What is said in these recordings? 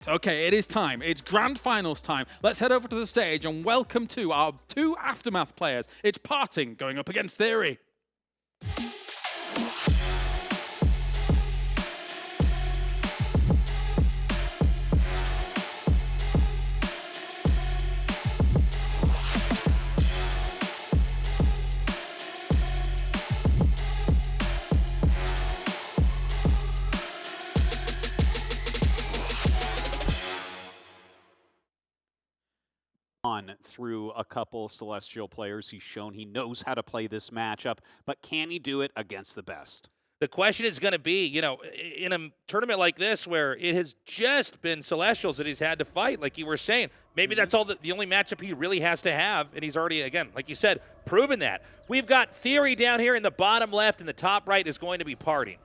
Okay, it is time. It's grand finals time. Let's head over to the stage and welcome to our two Aftermath players. It's PartinG going up against TheoRy. On through a couple Celestial players. He's shown he knows how to play this matchup, but can he do it against the best? The question is going to be, in a tournament like this where it has just been Celestials that he's had to fight, like you were saying, maybe that's all the only matchup he really has to have, and he's already, again, like you said, proven that. We've got TheoRy down here in the bottom left, and the top right is going to be PartinG.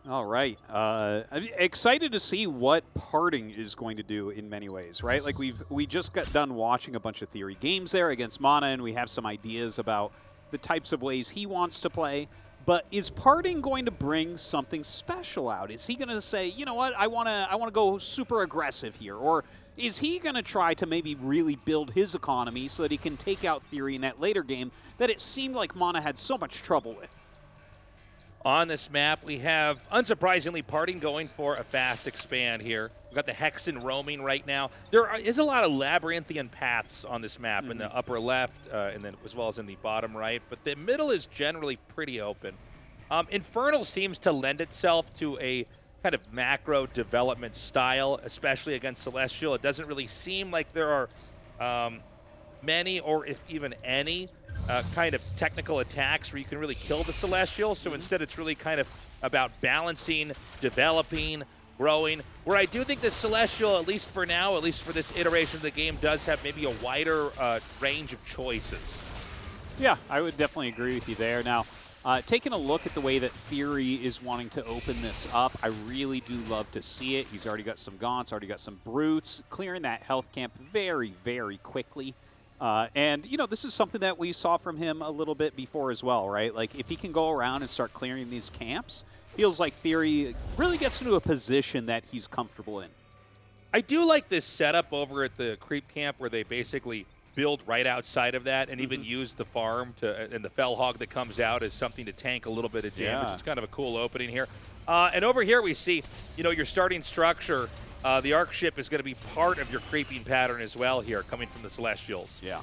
All right. I'm excited to see what PartinG is going to do in many ways, right? Like we just got done watching a bunch of TheoRy games there against Mana, and we have some ideas about the types of ways he wants to play. But is PartinG going to bring something special out? Is he going to say, you know what, I want to go super aggressive here? Or is he going to try to maybe really build his economy so that he can take out TheoRy in that later game that it seemed like Mana had so much trouble with? On this map, we have, unsurprisingly, PartinG going for a fast expand here. We've got the Hexen roaming right now. There is a lot of labyrinthian paths on this map in the upper left, and then as well as in the bottom right, but the middle is generally pretty open. Infernal seems to lend itself to a kind of macro development style, especially against Celestial. It doesn't really seem like there are many, or if even any, kind of technical attacks where you can really kill the Celestial. So instead it's really kind of about balancing, developing, growing, where I do think the Celestial, at least for now, at least for this iteration of the game, does have maybe a wider range of choices. Yeah, I would definitely agree with you there. Now, taking a look at the way that TheoRy is wanting to open this up, I really do love to see it. He's already got some Gaunts, already got some Brutes, clearing that health camp very, very quickly. And, you know, this is something that we saw from him a little bit before as well, right? Like, if he can go around and start clearing these camps, feels like TheoRy really gets into a position that he's comfortable in. I do like this setup over at the creep camp where they basically build right outside of that and even use the farm and the fell hog that comes out as something to tank a little bit of damage. Yeah. It's kind of a cool opening here. And over here we see, you know, your starting structure. The Arc Ship is going to be part of your creeping pattern as well here, coming from the Celestials. Yeah.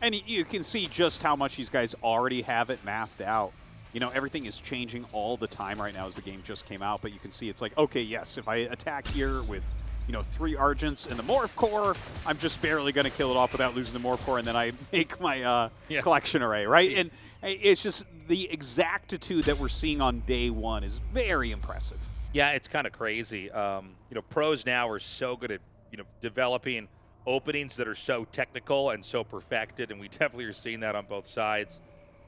And you can see just how much these guys already have it mapped out. You know, everything is changing all the time right now as the game just came out, but you can see it's like, okay, yes, if I attack here with, you know, 3 Argents and the Morph Core, I'm just barely going to kill it off without losing the Morph Core, and then I make my collection array, right? And it's just the exactitude that we're seeing on day one is very impressive. Yeah, it's kind of crazy. You know, pros now are so good at, you know, developing openings that are so technical and so perfected, and we definitely are seeing that on both sides.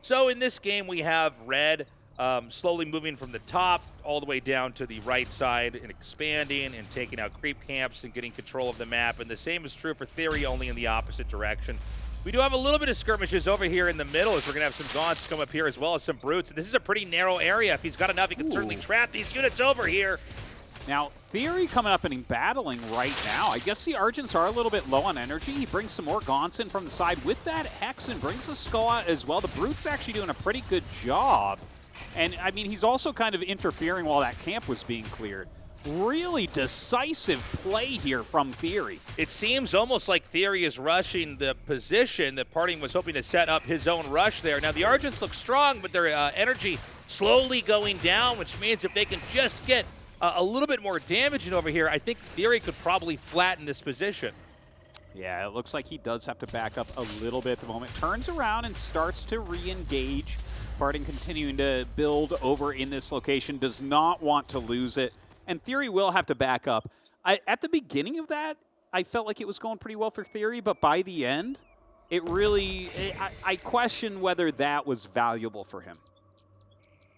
So in this game, we have Red slowly moving from the top all the way down to the right side and expanding and taking out creep camps and getting control of the map. And the same is true for TheoRy, only in the opposite direction. We do have a little bit of skirmishes over here in the middle as we're going to have some Gaunts come up here as well as some Brutes. And this is a pretty narrow area. If he's got enough, he can certainly trap these units over here. Now, TheoRy coming up and battling right now. I guess the Argents are a little bit low on energy. He brings some more Gaunts in from the side with that Hex and brings the Skull out as well. The Brute's actually doing a pretty good job. And, I mean, he's also kind of interfering while that camp was being cleared. Really decisive play here from TheoRy. It seems almost like TheoRy is rushing the position that PartinG was hoping to set up his own rush there. Now, the Argents look strong, but their energy slowly going down, which means if they can just get a little bit more damage in over here, I think TheoRy could probably flatten this position. Yeah, it looks like he does have to back up a little bit at the moment. Turns around and starts to re-engage. PartinG continuing to build over in this location, does not want to lose it. And TheoRy will have to back up. At the beginning of that, I felt like it was going pretty well for TheoRy, but by the end, it really, I question whether that was valuable for him.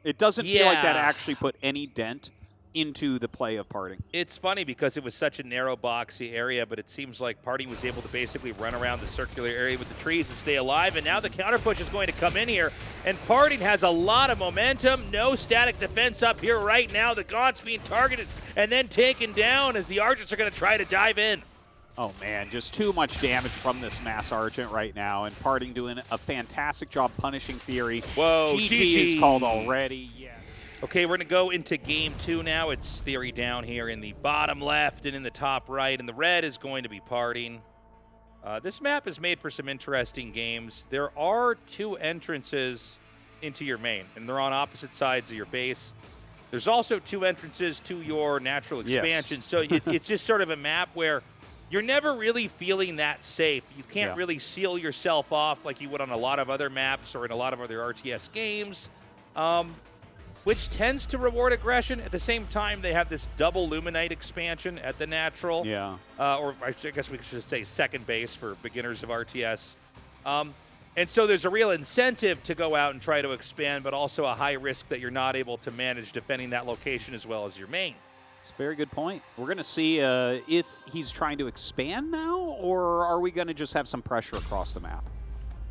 It doesn't feel like that actually put any dent into the play of PartinG. It's funny because it was such a narrow, boxy area, but it seems like PartinG was able to basically run around the circular area with the trees and stay alive, and now the counter push is going to come in here, and PartinG has a lot of momentum. No static defense up here right now. The Gaunt's being targeted and then taken down as the Argents are going to try to dive in. Oh, man, just too much damage from this Mass Argent right now, and PartinG doing a fantastic job punishing Theory. Whoa, GG is called already. Yeah. Okay, we're going to go into game 2 now. It's Theory down here in the bottom left and in the top right, and the red is going to be PartinG. This map is made for some interesting games. There are 2 entrances into your main, and they're on opposite sides of your base. There's also 2 entrances to your natural expansion, yes. So it's just sort of a map where you're never really feeling that safe. You can't really seal yourself off like you would on a lot of other maps or in a lot of other RTS games. Which tends to reward aggression. At the same time, they have this double Luminite expansion at the natural. Yeah. Or I guess we should say second base for beginners of RTS. And so there's a real incentive to go out and try to expand, but also a high risk that you're not able to manage defending that location as well as your main. It's a very good point. We're going to see if he's trying to expand now, or are we going to just have some pressure across the map?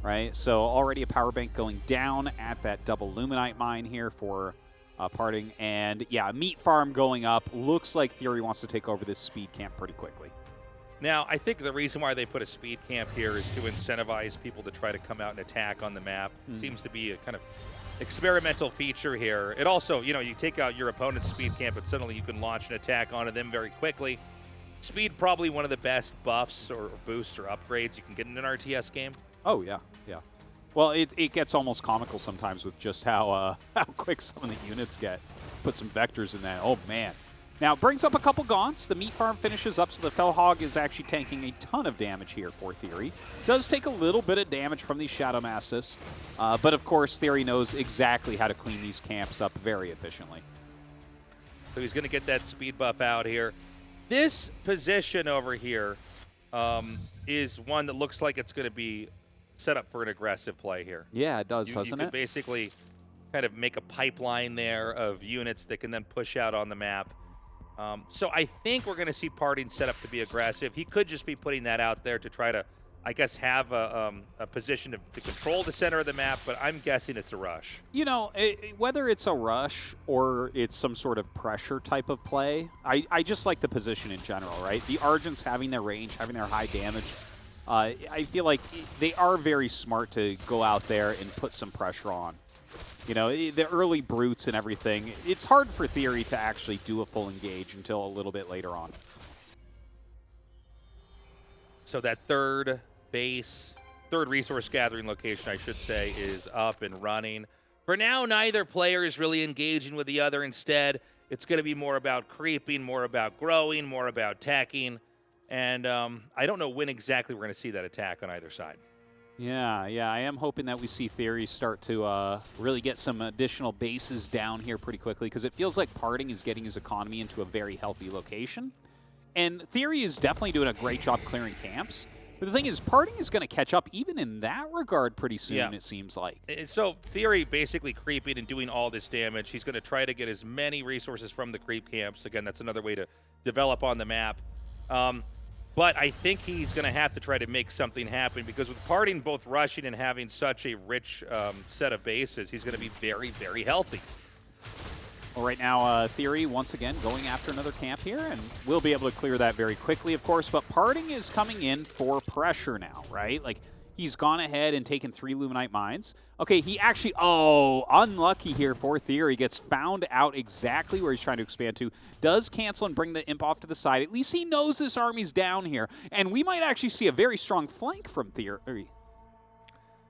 Right? So already a power bank going down at that double Luminite mine here for PartinG. And yeah, meat farm going up. Looks like Theory wants to take over this speed camp pretty quickly. Now, I think the reason why they put a speed camp here is to incentivize people to try to come out and attack on the map. Seems to be a kind of experimental feature here. It also, you know, you take out your opponent's speed camp, but suddenly you can launch an attack onto them very quickly. Speed, probably one of the best buffs or boosts or upgrades you can get in an RTS game. Oh, yeah, yeah. Well, it gets almost comical sometimes with just how quick some of the units get. Put some vectors in that. Oh, man. Now, it brings up a couple Gaunts. The meat farm finishes up, so the Fellhog is actually tanking a ton of damage here for Theory. Does take a little bit of damage from these Shadow Mastiffs, but of course, Theory knows exactly how to clean these camps up very efficiently. So he's going to get that speed buff out here. This position over here is one that looks like it's going to be set up for an aggressive play here. Yeah, it does, doesn't you it? could basically kind of make a pipeline there of units that can then push out on the map. So I think we're going to see PartinG set up to be aggressive. He could just be putting that out there to try to, I guess, have a position to control the center of the map, but I'm guessing it's a rush. You know, whether it's a rush or it's some sort of pressure type of play, I just like the position in general, right? The Argents having their range, having their high damage, I feel like they are very smart to go out there and put some pressure on. You know, the early brutes and everything, it's hard for Theory to actually do a full engage until a little bit later on. So that third resource gathering location, I should say, is up and running. For now, neither player is really engaging with the other. Instead, it's going to be more about creeping, more about growing, more about attacking. And I don't know when exactly we're going to see that attack on either side. Yeah, I am hoping that we see Theory start to really get some additional bases down here pretty quickly, because it feels like PartinG is getting his economy into a very healthy location. And Theory is definitely doing a great job clearing camps. But the thing is, PartinG is going to catch up even in that regard pretty soon, it seems like. So Theory basically creeping and doing all this damage. He's going to try to get as many resources from the creep camps. Again, that's another way to develop on the map. But I think he's going to have to try to make something happen, because with PartinG both rushing and having such a rich set of bases, he's going to be very, very healthy. Well, right now, Theory, once again, going after another camp here, and we'll be able to clear that very quickly, of course. But PartinG is coming in for pressure now, right? Like, he's gone ahead and taken 3 Luminite mines. Okay, he actually, unlucky here for Theory. Gets found out exactly where he's trying to expand to. Does cancel and bring the imp off to the side. At least he knows this army's down here. And we might actually see a very strong flank from Theory.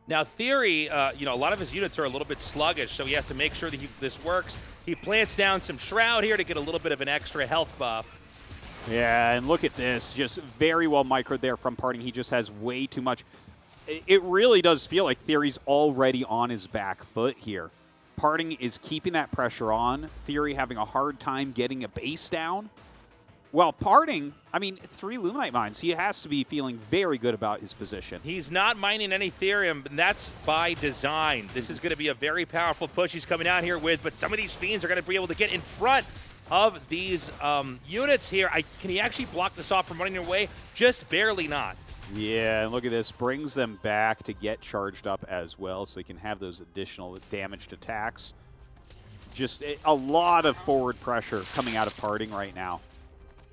Now, Theory, you know, a lot of his units are a little bit sluggish, so he has to make sure that this works. He plants down some Shroud here to get a little bit of an extra health buff. Yeah, and look at this. Just very well microed there from PartinG. He just has way too much. It really does feel like Theory's already on his back foot here. PartinG is keeping that pressure on. Theory having a hard time getting a base down. Well, PartinG, I mean, 3 Luminite mines. He has to be feeling very good about his position. He's not mining any Therium, and that's by design. This is going to be a very powerful push he's coming out here with, but some of these Fiends are going to be able to get in front of these units here. Can he actually block this off from running away? Just barely not. Yeah, and look at this. Brings them back to get charged up as well so they can have those additional damaged attacks. Just a lot of forward pressure coming out of PartinG right now.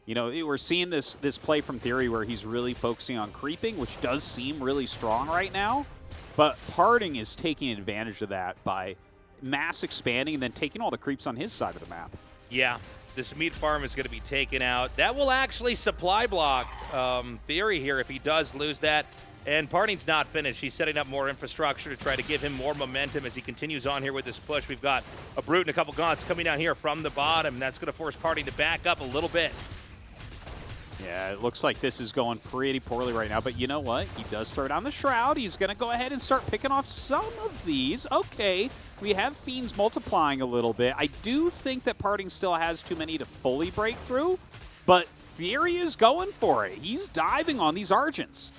You know, we're seeing this play from TheoRy where he's really focusing on creeping, which does seem really strong right now. But PartinG is taking advantage of that by mass expanding and then taking all the creeps on his side of the map. Yeah, this meat farm is going to be taken out. That will actually supply block TheoRy here if he does lose that. And PartinG's not finished. He's setting up more infrastructure to try to give him more momentum as he continues on here with this push. We've got a Brute and a couple Gaunts coming down here from the bottom. That's going to force PartinG to back up a little bit. Yeah, it looks like this is going pretty poorly right now. But you know what? He does throw down the Shroud. He's going to go ahead and start picking off some of these. Okay, we have Fiends multiplying a little bit. I do think that PartinG still has too many to fully break through. But TheoRy is going for it. He's diving on these Argents.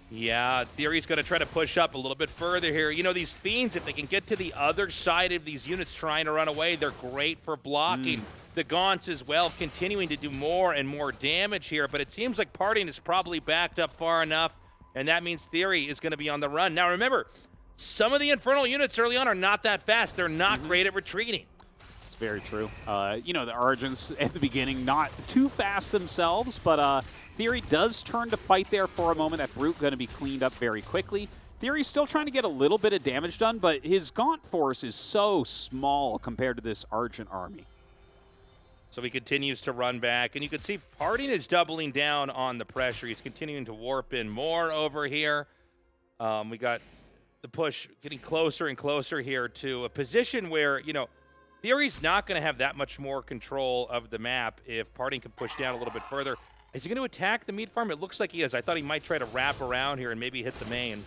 Yeah, TheoRy's going to try to push up a little bit further here. You know, these Fiends, if they can get to the other side of these units trying to run away, they're great for blocking. The Gaunts as well, continuing to do more and more damage here, but it seems like PartinG is probably backed up far enough, and that means TheoRy is going to be on the run. Now remember, some of the Infernal units early on are not that fast. They're not great at retreating. It's very true. You know, the Argents at the beginning, not too fast themselves, but TheoRy does turn to fight there for a moment. That Brute going to be cleaned up very quickly. TheoRy's still trying to get a little bit of damage done, but his Gaunt force is so small compared to this Argent army. So he continues to run back, and you can see PartinG is doubling down on the pressure. He's continuing to warp in more over here. We got the push getting closer and closer here to a position where, you know, TheoRy's not going to have that much more control of the map if PartinG can push down a little bit further. Is he going to attack the meat farm? It looks like he is. I thought he might try to wrap around here and maybe hit the main.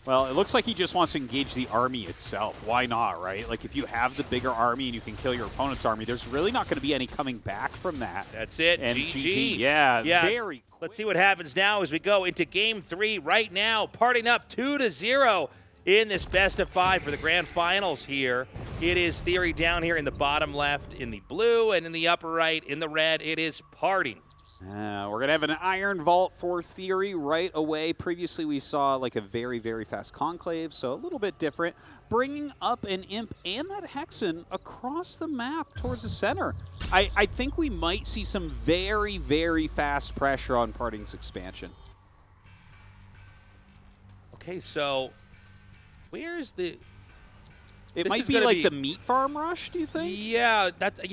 Well, it looks like he just wants to engage the army itself. Why not, right? Like, if you have the bigger army and you can kill your opponent's army, there's really not going to be any coming back from that. That's it. And GG. Yeah, very quick. Let's see what happens now as we go into Game 3 right now. PartinG up 2-0 in this best-of-5 for the grand finals here. It is TheoRy down here in the bottom left in the blue, and in the upper right in the red, it is PartinG. We're going to have an Iron Vault for TheoRy right away. Previously, we saw like a very, very fast Conclave, so a little bit different. Bringing up an Imp and that Hexen across the map towards the center. I think we might see some very, very fast pressure on PartinG's expansion. Okay, so where's the... It might be like the meat farm rush, do you think? Yeah,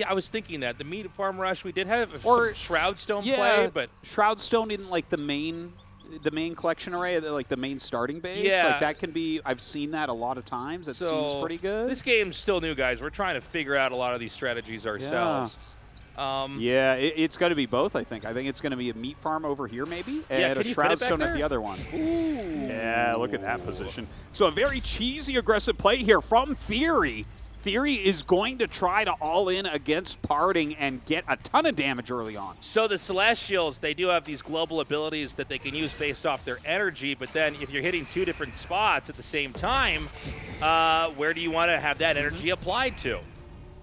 I was thinking that. The meat farm rush, we did have some Shroudstone play, but Shroudstone in like the main collection array, like the main starting base. Yeah. Like that can be, I've seen that a lot of times. It seems pretty good. This game's still new, guys. We're trying to figure out a lot of these strategies ourselves. Yeah, it's going to be both, I think. I think it's going to be a meat farm over here, maybe, and a Shroudstone at the other one. Ooh. Yeah, look at that position. So a very cheesy, aggressive play here from TheoRy. TheoRy is going to try to all in against PartinG and get a ton of damage early on. So the Celestials, they do have these global abilities that they can use based off their energy, but then if you're hitting two different spots at the same time, where do you want to have that energy applied to?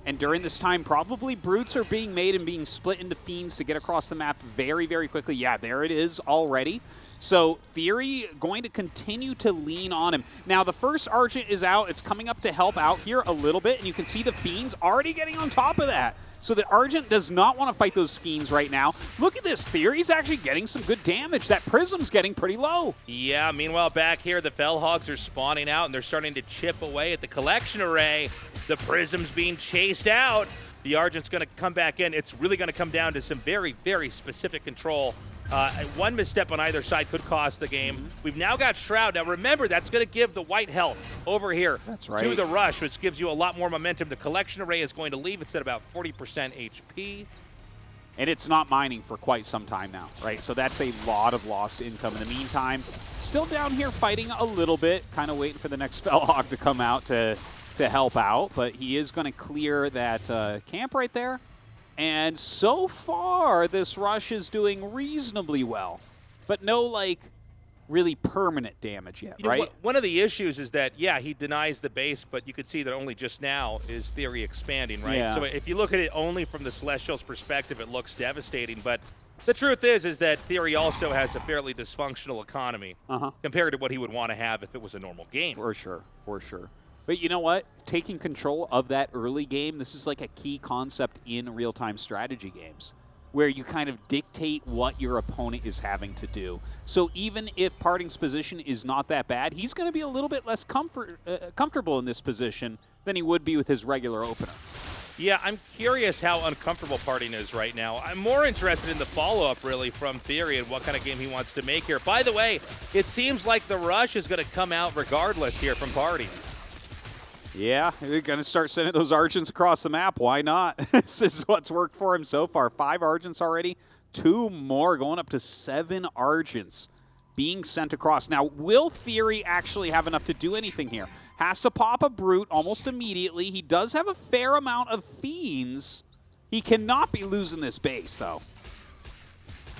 And during this time, probably Brutes are being made and being split into Fiends to get across the map very, very quickly. Yeah, there it is already. So TheoRy going to continue to lean on him. Now, the first Argent is out. It's coming up to help out here a little bit, and you can see the Fiends already getting on top of that. So the Argent does not want to fight those Fiends right now. Look at this. TheoRy's actually getting some good damage. That Prism's getting pretty low. Yeah, meanwhile, back here, the Fellhogs are spawning out, and they're starting to chip away at the collection array. The Prism's being chased out. The Argent's going to come back in. It's really going to come down to some very, very specific control. One misstep on either side could cost the game. We've now got Shroud. Now remember, that's going to give the white health over here to the rush, which gives you a lot more momentum. The collection array is going to leave. It's at about 40% HP. And it's not mining for quite some time now, right? So that's a lot of lost income. In the meantime, still down here fighting a little bit, kind of waiting for the next Fellhog to come out to help out. But he is going to clear that camp right there. And so far, this rush is doing reasonably well. But no, like, really permanent damage yet, You know, right? one of the issues is that, yeah, he denies the base, but you could see that only just now is TheoRy expanding, right? Yeah. So if you look at it only from the Celestials' perspective, it looks devastating. But the truth is that TheoRy also has a fairly dysfunctional economy compared to what he would want to have if it was a normal game. For sure, for sure. But you know what? Taking control of that early game, this is like a key concept in real-time strategy games, where you kind of dictate what your opponent is having to do. So even if PartinG's position is not that bad, he's going to be a little bit less comfortable in this position than he would be with his regular opener. Yeah, I'm curious how uncomfortable PartinG is right now. I'm more interested in the follow-up, really, from TheoRy and what kind of game he wants to make here. By the way, it seems like the rush is going to come out regardless here from PartinG. Yeah, we're going to start sending those Argents across the map. Why not? This is what's worked for him so far. 5 Argents already, 2 more, going up to 7 Argents being sent across. Now, will TheoRy actually have enough to do anything here? Has to pop a Brute almost immediately. He does have a fair amount of Fiends. He cannot be losing this base, though.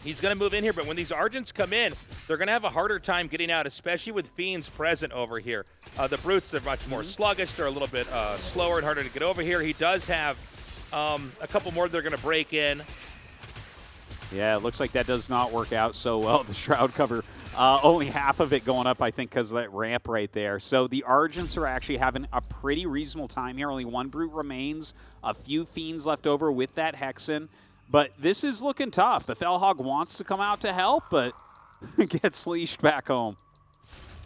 He's going to move in here, but when these Argents come in, they're going to have a harder time getting out, especially with Fiends present over here. The Brutes, they're much more sluggish. They're a little bit slower and harder to get over here. He does have a couple more they're going to break in. Yeah, it looks like that does not work out so well. The Shroud cover, only half of it going up, I think, because of that ramp right there. So the Argents are actually having a pretty reasonable time here. Only 1 Brute remains, a few Fiends left over with that Hexen. But this is looking tough. The Felhog wants to come out to help, but gets leashed back home.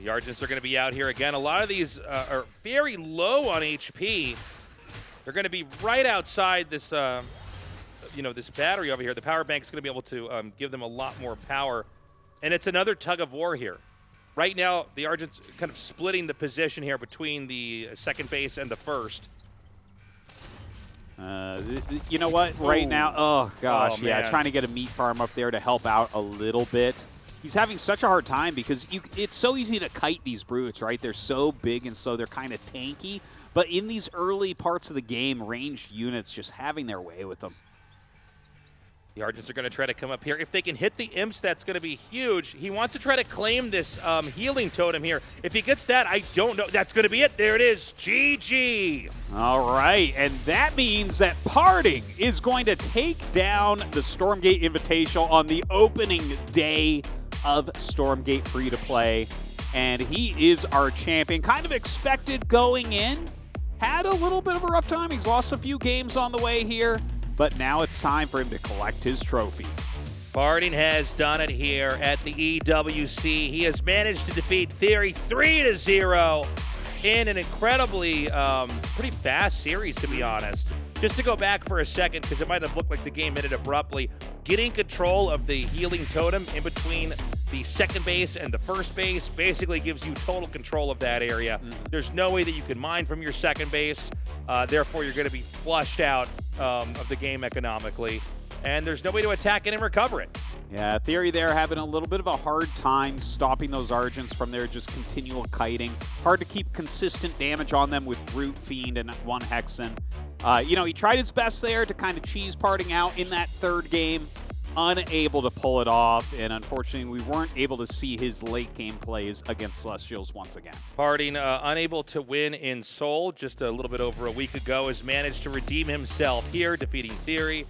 The Argents are going to be out here again. A lot of these are very low on HP. They're going to be right outside this, this battery over here. The power bank is going to be able to give them a lot more power. And it's another tug of war here. Right now, the Argents kind of splitting the position here between the second base and the first. You know what? Right now, oh gosh, Oh, yeah, man. trying to get a meat farm up there to help out a little bit. He's having such a hard time because it's so easy to kite these Brutes, right? They're so big and so they're kind of tanky. But in these early parts of the game, ranged units just having their way with them. The Argents are going to try to come up here. If they can hit the Imps, that's going to be huge. He wants to try to claim this healing totem here. If he gets that, I don't know. That's going to be it. There it is. GG. All right, and that means that PartinG is going to take down the Stormgate Invitational on the opening day of Stormgate Free-to-Play, and he is our champion. Kind of expected going in. Had a little bit of a rough time. He's lost a few games on the way here, but now it's time for him to collect his trophy. PartinG has done it here at the EWC. He has managed to defeat TheoRy 3-0 in an incredibly pretty fast series, to be honest. Just to go back for a second, because it might have looked like the game ended abruptly, getting control of the healing totem in between the second base and the first base basically gives you total control of that area. There's no way that you can mine from your second base. Therefore, you're going to be flushed out of the game economically. And there's no way to attack it and recover it. Yeah, TheoRy there having a little bit of a hard time stopping those Argents from their just continual kiting. Hard to keep consistent damage on them with Brute, Fiend, and 1 Hexen. He tried his best there to kind of cheese PartinG out in that third game. Unable to pull it off, and unfortunately, we weren't able to see his late game plays against Celestials once again. PartinG, unable to win in Seoul just a little bit over a week ago, has managed to redeem himself here, defeating TheoRy